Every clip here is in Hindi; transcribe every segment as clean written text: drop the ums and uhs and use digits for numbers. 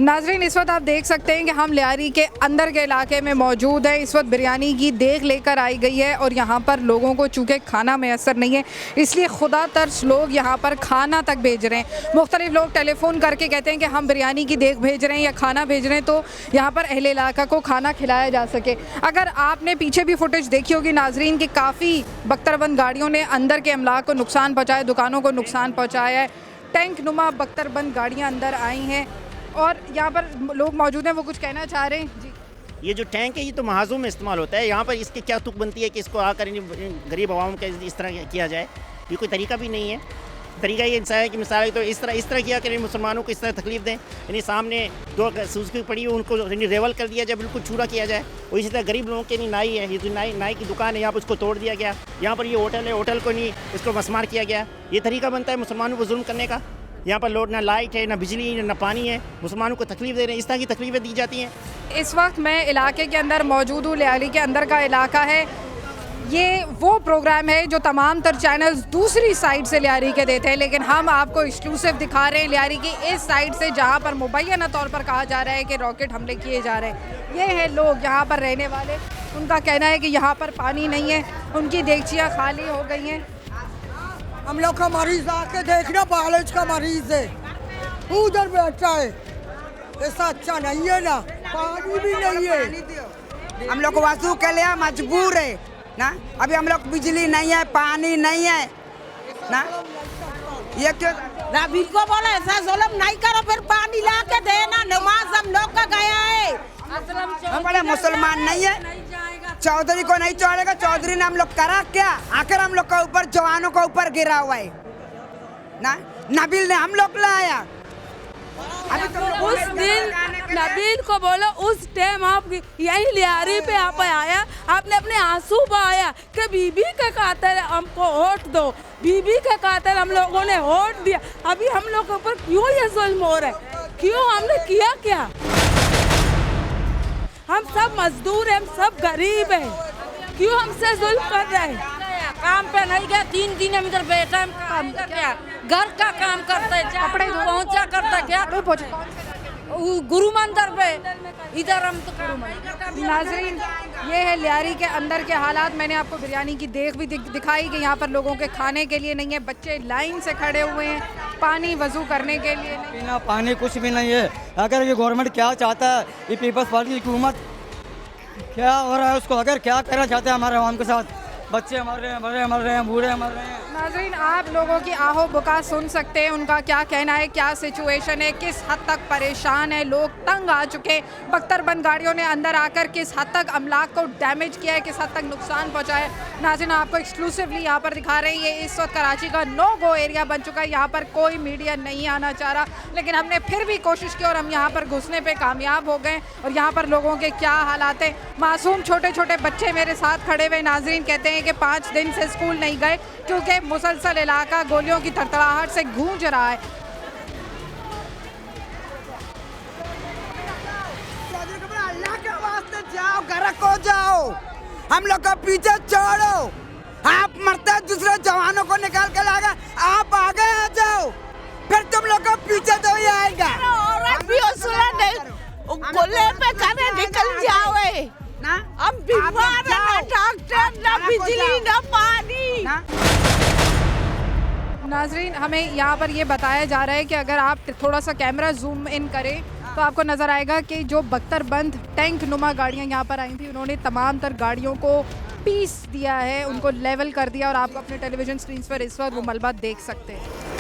नाजरीन, इस वक्त आप देख सकते हैं कि हम लियारी के अंदर के इलाके में मौजूद हैं। इस वक्त बिरयानी की देग लेकर आई गई है और यहाँ पर लोगों को चूँकि खाना मैसर नहीं है, इसलिए खुदा तर्स लोग यहाँ पर खाना तक भेज रहे हैं। मुख्तलिफ लोग टेलीफ़ोन करके कहते हैं कि हम बिरयानी की देग भेज रहे हैं या खाना भेज रहे हैं तो यहाँ पर अहले इलाका को खाना खिलाया जा सके। अगर आपने पीछे भी फुटेज देखी होगी नाजरीन कि काफ़ी बख्तरबंद गाड़ियों ने अंदर के अमलाक को नुकसान पहुँचाया, दुकानों को नुकसान पहुँचाया है। टैंक नुमा बख्तरबंद गाड़ियाँ अंदर आई हैं और यहाँ पर लोग मौजूद हैं, वो कुछ कहना चाह रहे हैं। जी, ये जो टैंक है ये तो महाजों में इस्तेमाल होता है। यहाँ पर इसकी क्या तुक बनती है कि इसको आकर गरीब आवाम का इस तरह किया जाए, ये कोई तरीका भी नहीं है। तरीका ये इंसान है कि मिसाल तो इस तरह किया करें, मुसलमानों को इस तरह तकलीफ दें, यानी सामने दो सूजकी पड़ी है उनको रेवल कर दिया जाए, बिल्कुल चूरा किया जाए। और इसी तरह गरीब लोगों के नहीं नाई है, ये जो नाई की दुकान है यहाँ पर उसको तोड़ दिया गया। यहाँ पर ये होटल है, होटल को नहीं इसको मसमार किया गया। ये तरीका बनता है मुसलमानों को जुल्म करने का। यहाँ पर लोग ना लाइट है, ना बिजली है, ना पानी है, मुसलमानों को तकलीफ दे रहे हैं। इस तरह की तकलीफें दी जाती हैं। इस वक्त मैं इलाके के अंदर मौजूद हूँ। लियारी के अंदर का इलाका है। ये वो प्रोग्राम है जो तमाम तर चैनल्स दूसरी साइड से लियारी के देते हैं, लेकिन हम आपको एक्सक्लूसिव दिखा रहे हैं लियारी की इस साइड से, जहाँ पर मुबैना तौर पर कहा जा रहा है कि रॉकेट हमले किए जा रहे हैं। ये हैं लोग यहाँ पर रहने वाले, उनका कहना है कि यहाँ पर पानी नहीं है, उनकी देगचियाँ खाली हो गई हैं। हम लोग का मरीज आके देखना, कॉलेज का मरीज है, उधर बैठा है। ऐसा अच्छा नहीं है ना, पानी भी नहीं है। हम लोग वजू के लिए मजबूर है ना। अभी हम लोग बिजली नहीं है, पानी नहीं है ना। ये क्यों रबी को बोला ऐसा जुल्म नहीं करो, फिर पानी ला के देना। नमाज हम लोग का गया है, हम बड़े मुसलमान नहीं है। चौधरी को नहीं छोड़ेगा। चौधरी ने हम लोग करा क्या? आकर हम लोग के ऊपर, जवानों के ऊपर गिरा हुआ है ना। नबील ने हम लोग लाया। अभी तो उस दिन नबील को बोलो, उस टाइम आप यही लियारी पे आप आया, आपने अपने आंसू बहाया कि बीबी के कातिल हमको वोट दो, बीबी के कातिल हम लोगों ने वोट दिया। अभी हम लोग के ऊपर क्यों ये जुल्म हो रहा है? क्यों? हमने किया क्या? हम सब मजदूर हैं, हम सब गरीब हैं, क्यों हमसे जुल्म कर रहे हैं? काम पे नहीं गया, 3 दिन हम इधर बैठे हैं, काम क्या घर का काम करते हैं, कपड़े पहुँचा करता क्या गुरु मंदिर पे, इधर हम तो नाजरीन, ये है लियारी के अंदर के हालात। मैंने आपको बिरयानी की देग भी दिखाई कि यहाँ पर लोगों के खाने के लिए नहीं है, बच्चे लाइन से खड़े हुए हैं, पानी वजू करने के लिए नहीं, पीना पानी कुछ भी नहीं है। अगर ये गवर्नमेंट क्या चाहता है, ये पीपल्स पार्टी की हुकूमत क्या हो रहा है उसको अगर क्या करना चाहते हैं हमारे आवाम के साथ, बच्चे मर रहे हैं, बड़े मर रहे हैं, बूढ़े मर रहे हैं। नाज़रीन, आप लोगों की आहो बुका सुन सकते हैं, उनका क्या कहना है, क्या सिचुएशन है, किस हद तक परेशान है लोग, तंग आ चुके हैं। बख्तरबंद गाड़ियों ने अंदर आकर किस हद तक अमलाक को डैमेज किया है, किस हद तक नुकसान पहुंचाया है। नाज़रीन, आपको एक्सक्लूसिवली यहाँ पर दिखा रहे हैं। ये इस वक्त कराची का नो गो एरिया बन चुका है, यहाँ पर कोई मीडिया नहीं आना चाह रहा, लेकिन हमने फिर भी कोशिश की और हम यहाँ पर घुसने पर कामयाब हो गए। और यहाँ पर लोगों के क्या हालात हैं, मासूम छोटे छोटे बच्चे मेरे साथ खड़े हुए नाज़रीन कहते हैं कि 5 दिन से स्कूल नहीं गए क्योंकि मुसलसल इलाका गोलियों की थरथराहट से गूंज रहा है। अल्लाह के वास्ते जाओ, घर को जाओ, हम लोग का पीछे छोड़ो। आप मरते दूसरे जवानों को निकाल के लाएगा, आप आगे आ जाओ, फिर तुम लोग का पीछे तो ही आएगा। गोले पे खाने निकल जाओ ना। हम बीमार हैं, ना डॉक्टर, ना बिजली, ना पानी ना। नाजरीन, हमें यहाँ पर ये बताया जा रहा है कि अगर आप थोड़ा सा कैमरा जूम इन करें तो आपको नज़र आएगा कि जो बख्तरबंद टैंक नुमा गाड़ियाँ यहाँ पर आई थी, उन्होंने तमाम तर गाड़ियों को पीस दिया है, उनको लेवल कर दिया और आपको अपने टेलीविज़न स्क्रीन पर इस वक्त वो मलबा देख सकते हैं।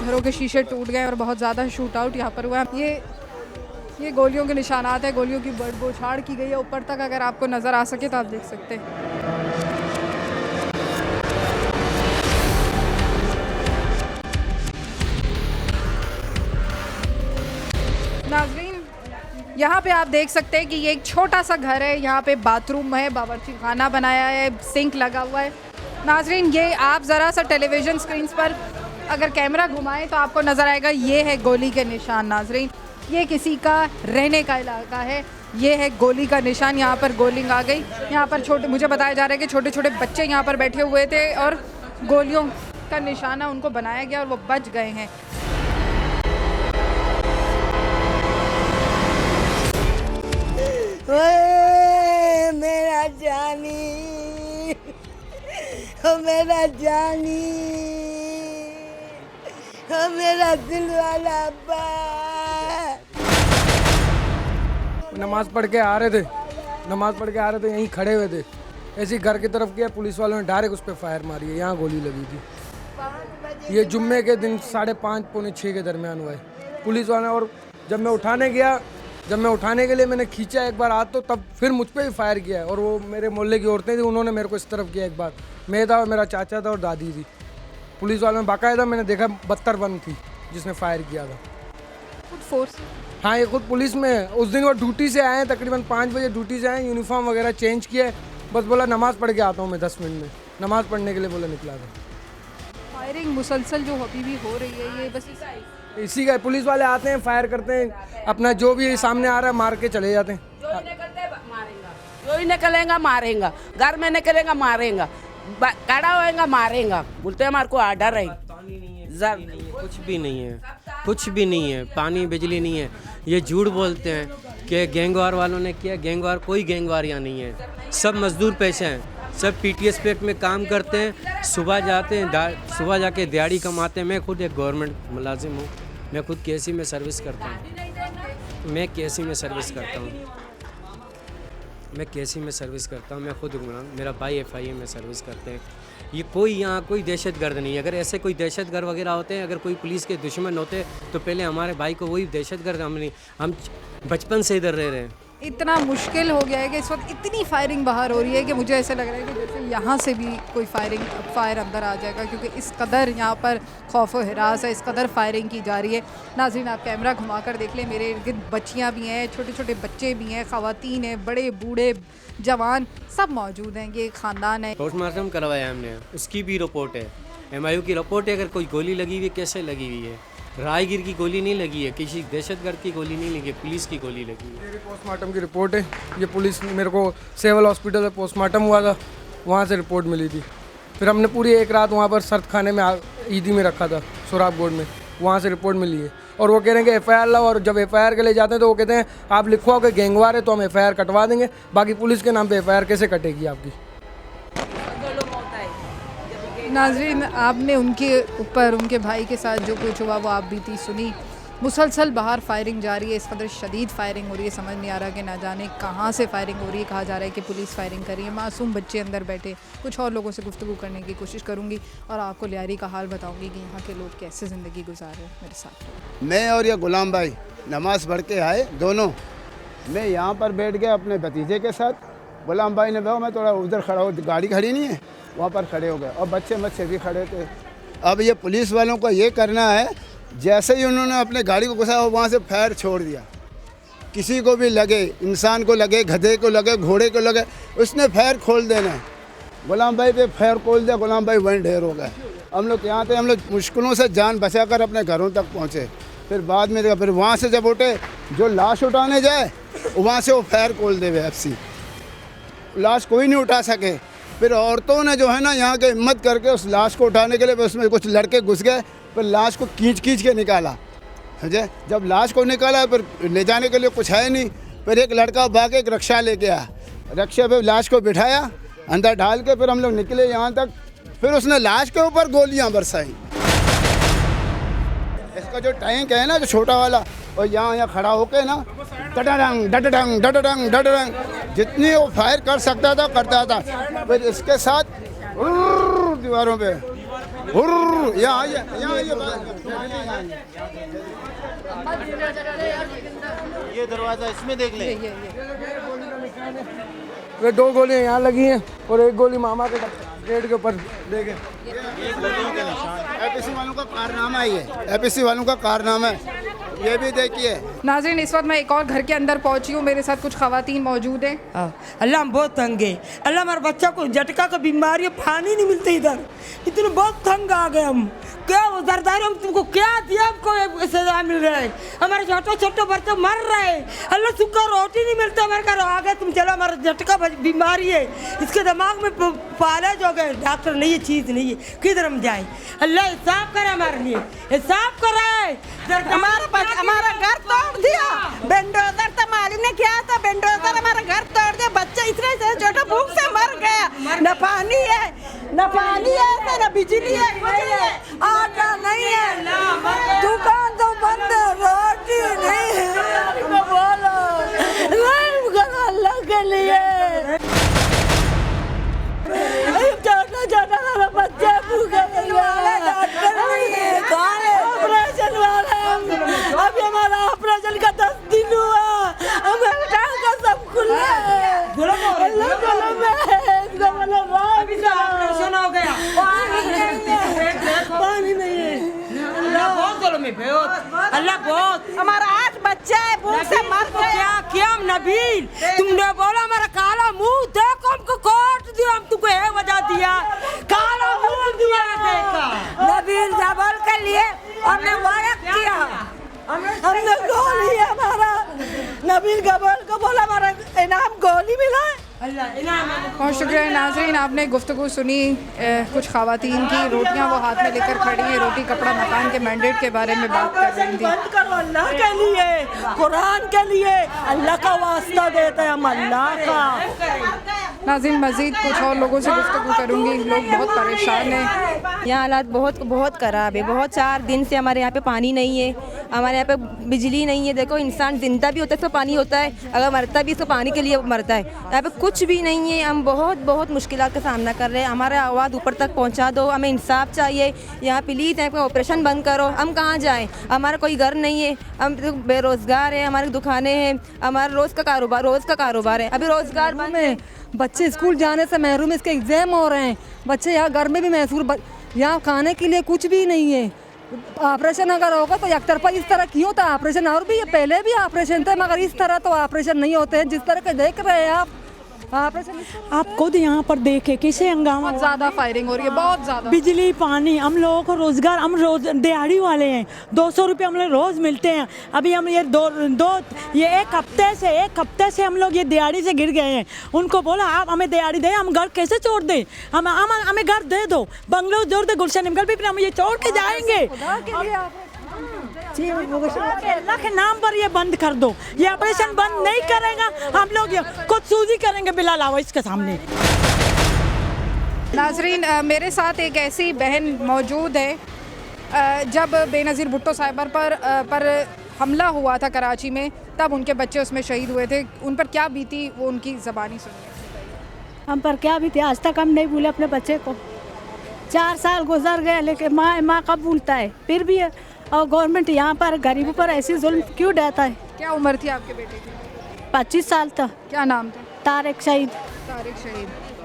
घरों के शीशे टूट गए और बहुत ज़्यादा शूट आउट यहाँ पर हुआ है। ये गोलियों के निशानात है, गोलियों की बौछार की गई है ऊपर तक, अगर आपको नज़र आ सके तो आप देख सकते हैं। नाज़रीन, यहाँ पे आप देख सकते हैं कि ये एक छोटा सा घर है, यहाँ पे बाथरूम है, बावर्ची खाना बनाया है, सिंक लगा हुआ है। नाज़रीन, ये आप ज़रा सा टेलीविज़न स्क्रीन पर अगर कैमरा घुमाएं तो आपको नज़र आएगा, ये है गोली के निशान। नाज़रीन, ये किसी का रहने का इलाका है। ये है गोली का निशान, यहाँ पर गोलिंग आ गई। यहाँ पर छोटे, मुझे बताया जा रहा है कि छोटे छोटे बच्चे यहाँ पर बैठे हुए थे और गोलियों का निशाना उनको बनाया गया और वो बच गए हैं। ओए मेरा जानी, ओ मेरा जानी, ओ मेरा दिल वाला अब्बा। नमाज़ पढ़ के आ रहे थे, यहीं खड़े हुए थे, ऐसे ही घर की तरफ किया, पुलिस वालों ने डायरेक्ट उस पर फायर मारी है। यहाँ गोली लगी थी। ये जुम्मे के दिन 5:30 पौने 6 के दरमियान हुआ है। पुलिस वाले, और जब मैं उठाने के लिए मैंने खींचा एक बार हाथ, तो तब फिर मुझ पर भी फायर किया है। और वो मेरे मोहल्ले की औरतें थी, उन्होंने मेरे को इस तरफ किया एक बार। मैं था और मेरा चाचा था और दादी थी। पुलिस वालों में बाकायदा मैंने देखा 72 बंद थी जिसने फायर किया था। फोर्स, हाँ, ये खुद पुलिस में है। उस दिन वो ड्यूटी से आए हैं, तकरीबन 5 बजे ड्यूटी से आए, यूनिफॉर्म वगैरह चेंज किया है, बस बोला नमाज़ पढ़ के आता हूँ मैं 10 मिनट में। नमाज़ पढ़ने के लिए बोला निकला था। फायरिंग मुसलसल जो अभी भी हो रही है, ये बस इसी का पुलिस वाले आते हैं, फायर करते हैं, अपना जो भी सामने आ रहा है मार के चले जाते हैं। जो ही निकलेगा मारेगा, घर में निकलेगा मारेगा, खड़ा होएगा मारेगा, बोलते हमारे को आर्डर है। कुछ भी नहीं है, कुछ भी नहीं है, पानी बिजली नहीं है। ये झूठ बोलते हैं कि गैंगवार वालों ने किया। गैंगवार, कोई गैंगवार यहाँ नहीं है। सब मजदूर पेशे हैं, सब पीटीएस पेट में काम करते हैं, सुबह जाते हैं, सुबह जाके दिहाड़ी कमाते हैं। मैं खुद एक गवर्नमेंट मुलाजिम हूँ, मैं खुद केसी में सर्विस करता हूँ। मैं केसी में सर्विस करता हूँ, मैं खुद मेरा भाई FIA में सर्विस करते हैं। ये कोई यहाँ कोई दहशतगर्द नहीं है। अगर ऐसे कोई दहशतगर्द वगैरह होते हैं, अगर कोई पुलिस के दुश्मन होते तो पहले हमारे भाई को वही दहशतगर्द, हम बचपन से इधर रह रहे हैं। इतना मुश्किल हो गया है कि इस वक्त इतनी फायरिंग बाहर हो रही है कि मुझे ऐसा लग रहा है कि जैसे यहाँ से भी कोई फायर अंदर आ जाएगा, क्योंकि इस कदर यहाँ पर खौफ व हिरास है, इस कदर फायरिंग की जा रही है। नाज़रीन, आप कैमरा घुमाकर देख लें, मेरे इर्द गिर्द बच्चियाँ भी हैं, छोटे छोटे बच्चे भी हैं, ख़वातीन हैं, बड़े बूढ़े जवान सब मौजूद हैं। ये ख़ानदान है। पोस्टमार्टम करवाया हमने, उसकी भी रिपोर्ट है, MIU की रिपोर्ट है। अगर कोई गोली लगी हुई, कैसे लगी हुई है? राहगीर की गोली नहीं लगी है, किसी दहशतगर्द की गोली नहीं लगी है, पुलिस की गोली लगी है। मेरी पोस्टमार्टम की रिपोर्ट है। ये पुलिस मेरे को सिविल हॉस्पिटल में पोस्टमार्टम हुआ था, वहाँ से रिपोर्ट मिली थी। फिर हमने पूरी एक रात वहाँ पर सर्द खाने में ईदी में रखा था, सोराब गोड में, वहाँ से रिपोर्ट मिली है। और वो कह रहे हैं कि FIR लाओ, और जब FIR के लिए जाते हैं तो वो कहते हैं आप लिखवाओ कि गैंगवार है तो हम FIR कटवा देंगे, बाकी पुलिस के नाम पे FIR कैसे कटेगी आपकी? नाज़रीन, आपने उनके ऊपर, उनके भाई के साथ जो कुछ हुआ वो आप बीती सुनी। मुसलसल बाहर फायरिंग जारी है, इस कदर शदीद फायरिंग हो रही है, समझ नहीं आ रहा कि ना जाने कहाँ से फायरिंग हो रही है। कहा जा रहा है कि पुलिस फायरिंग कर रही है, मासूम बच्चे अंदर बैठे। कुछ और लोगों से गुफ्तगू करने की कोशिश करूँगी और आपको लियारी का हाल बताऊँगी कि यहाँ के लोग कैसे ज़िंदगी गुजार रहे हैं। मेरे साथ मैं और ये गुलाम भाई नमाज़ पढ़ के आए दोनों। मैं यहाँ पर बैठ गया अपने भतीजे के साथ। गुलाम भाई ने कहा मैं थोड़ा उधर खड़ा हो, गाड़ी खड़ी नहीं है, वहाँ पर खड़े हो गए, और बच्चे भी खड़े थे। अब ये पुलिस वालों को ये करना है, जैसे ही उन्होंने अपने गाड़ी को घुसाया वहाँ से फायर छोड़ दिया। किसी को भी लगे, इंसान को लगे, गधे को लगे, घोड़े को लगे, उसने फायर खोल देना है। गुलाम भाई पे फायर खोल दिया, गुलाम भाई वहीं ढेर हो गए। हम लोग यहाँ थे, हम लोग मुश्किलों से जान बचाकर अपने घरों तक पहुँचे। फिर बाद में फिर वहाँ से जब उठे, जो लाश उठाने जाए वहाँ से वो फायर खोल दे FC, लाश कोई नहीं उठा सके। फिर औरतों ने जो है ना यहाँ के हिम्मत करके उस लाश को उठाने के लिए, उसमें कुछ लड़के घुस गए, फिर लाश को खींच के निकाला। समझे? जब लाश को निकाला फिर ले जाने के लिए कुछ है नहीं, फिर एक लड़का भाग एक रिक्शा लेके आया, रिक्शे पे लाश को बिठाया, अंदर डाल के फिर हम लोग निकले यहाँ तक। फिर उसने लाश के ऊपर गोलियाँ बरसाई। इसका जो टैंक है ना, जो छोटा वाला, और यहाँ खड़ा होके ना डडडंग डडडंग डडडंग डडडंग जितनी वो फायर कर सकता था करता था। फिर इसके साथ दीवारों पे यहाँ ये दरवाज़ा इसमें देख ले। वे 2 गोलियाँ यहाँ लगी हैं और एक गोली मामा के गेट के ऊपर देखे। APC वालों का कारनामा है, ये APC वालों का कारनामा है, ये भी देखिए। नाज़रीन, इस वक्त मैं एक और घर के अंदर पहुंची हूँ, मेरे साथ कुछ ख़वातीन मौजूद हैं। अल्लाह हम बहुत तंग है, अल्लाह हमारे बच्चा को झटका का बीमारी, पानी नहीं मिलते इधर, इतने बहुत तंग आ गए हम। क्या उधरदारी हम तुमको क्या दिया, हमको सजा मिल रहा है, हमारे छोटे छोटे बच्चे मर रहे हैं, अल्लाह सुखा रोटी नहीं मिलता हमारे घर। आगे तुम चलो, हमारा झटका बीमारी है, इसके दिमाग में पालेज हो गए, डॉक्टर नहीं है, चीज नहीं है, किधर हम जाए? अल्लाह हिसाब करे हमारे लिए, हिसाब करे। हमारा घर तोड़ दिया, बेंडोजर तो मालिक ने किया था, बेंडोजर हमारा घर तोड़ दिया, बच्चे इतने से छोटे भूख से मर गया, न पानी है, न बिजली है, आटा नहीं है, दुकान तो बंद है, रोटी नहीं है, बोलो अल्लाह के लिए। छोटा छोटा बच्चे भूखे ऑपरेशन वाले, अभी हमारा ऑपरेशन का 10 दिन हुआ, हमारे टांग का सब खुला है, ऑपरेशन हो गया, पानी नहीं है, अल्लाह बहुत अल्लाह बहुत। हमारा 8 बच्चे भूख से मर गए। क्या किया हम नबील, तुमने बोला हमारा काला मुंह देखो, हमको कोट दिया, हम तुमको ये वजह दिया, काला मुंह दिया, देखा नबील जबल के लिए हमने वादा किया, हमने गोली, हमारा नबील जबल को बोला हमारा इनाम गोली मिला है। बहुत शुक्रिया नाजरीन, आपने गुफ्तगू सुनी कुछ ख़वातीन की, रोटियां वो हाथ में लेकर खड़ी हैं, रोटी कपड़ा मकान के मैंडेट के बारे में बात कर रही थी। बंद करो अल्लाह के लिए, कुरान के लिए, अल्लाह का वास्ता देते हैं हम, अल्लाह का। नाज़रीन मज़ीद कुछ और लोगों से गुफ्तगू करूँगी, लोग बहुत परेशान हैं। यहाँ हालात बहुत ख़राब है, बहुत 4 दिन से हमारे यहाँ पे पानी नहीं है, हमारे यहाँ पे बिजली नहीं है। देखो इंसान जिंदा भी होता है तो पानी होता है, अगर मरता भी तो पानी के लिए मरता है, यहाँ पे कुछ भी नहीं है। हम बहुत मुश्किलात का सामना कर रहे हैं, हमारा आवाज़ ऊपर तक पहुँचा दो, हमें इंसाफ चाहिए। यहाँ प्लीज़ यहाँ पे ऑपरेशन बंद करो, हम कहाँ जाएँ, हमारा कोई घर नहीं है, हम बेरोज़गार है, हमारी दुकानें हैं, हमारा रोज़ का कारोबार है, अभी रोज़गार बंद है। बच्चे स्कूल जाने से महरूम, इसके एग्ज़ाम हो रहे हैं, बच्चे यहाँ घर में भी महसूर, यहाँ खाने के लिए कुछ भी नहीं है। ऑपरेशन अगर होगा तो एक तरफा इस तरह क्यों होता है ऑपरेशन, और भी पहले भी ऑपरेशन थे, मगर इस तरह तो ऑपरेशन नहीं होते हैं जिस तरह के देख रहे हैं आप। आप खुद यहाँ पर देखे कैसे हंगामा, बहुत ज़्यादा फायरिंग हो रही है, बहुत ज़्यादा। बिजली पानी, हम लोगों को रोजगार, हम रोज दिहाड़ी वाले हैं, 200 रुपये हम लोग रोज मिलते हैं। अभी हम ये एक हफ्ते से हम लोग ये दिहाड़ी से गिर गए हैं। उनको बोला आप हमें दिहाड़ी दें, हम घर कैसे छोड़ दें, हमें घर दे दो, बंगलो जोड़ दे, गुलशन निकल भी, फिर हम ये छोड़ के जाएंगे। अल्लाह के नाम पर ये बंद कर दो, ये ऑपरेशन बंद नहीं करेगा, हम लोग खुद सूजी करेंगे बिलाल आओ इसके सामने। नाजरीन मेरे साथ एक ऐसी बहन मौजूद है, जब बेनज़ीर भुट्टो साहिबर पर हमला हुआ था कराची में, तब उनके बच्चे उसमें शहीद हुए थे, उन पर क्या बीती वो उनकी ज़बानी सुनिए। हम पर क्या बीती, आज तक हम नहीं भूले अपने बच्चे को, 4 साल गुजर गए, लेकिन माँ कब भूलता है, फिर भी और गवर्नमेंट यहाँ पर गरीबों पर ऐसी जुल्म क्यों देता है। क्या उम्र थी आपके बेटे की? 25 साल था। क्या नाम था? तारिक शहीद।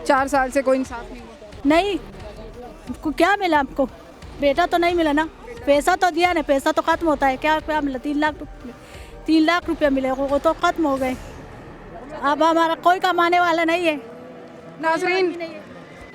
4 साल से कोई इंसाफ नहीं हुआ? नहीं, क्या मिला आपको, बेटा तो नहीं मिला ना, पैसा तो दिया ना, पैसा तो ख़त्म होता है, क्या मिला, 3 लाख रुपये मिले, वो तो ख़त्म हो गए। अब हमारा कोई कमाने वाला नहीं है। नाज़रीन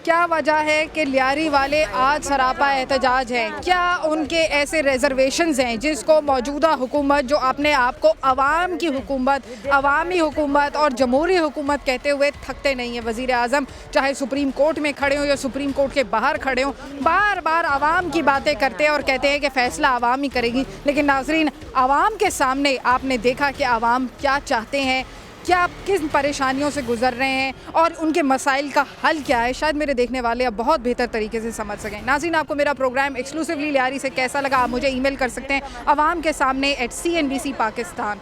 क्या वजह है कि लियारी वाले आज सरापा एहतजाज हैं? क्या उनके ऐसे रिजर्वेशंस हैं जिसको मौजूदा हुकूमत, जो अपने आप को अवाम की हुकूमत, अवामी हुकूमत और जमहूरी हुकूमत कहते हुए थकते नहीं हैं? वज़ीर आज़म चाहे सुप्रीम कोर्ट में खड़े हों या सुप्रीम कोर्ट के बाहर खड़े हों, बार बार आवाम की बातें करते हैं और कहते हैं कि फ़ैसला आवाम ही करेगी। लेकिन नाज़रीन आवाम के सामने आपने देखा कि आवाम क्या चाहते हैं, क्या किस परेशानियों से गुजर रहे हैं और उनके मसाइल का हल क्या है, शायद मेरे देखने वाले अब बहुत बेहतर तरीके से समझ सकें। नाज़रीन आपको मेरा प्रोग्राम एक्सक्लूसिवली लियारी से कैसा लगा, आप मुझे ईमेल कर सकते हैं awam ke samne@cnbc pakistan।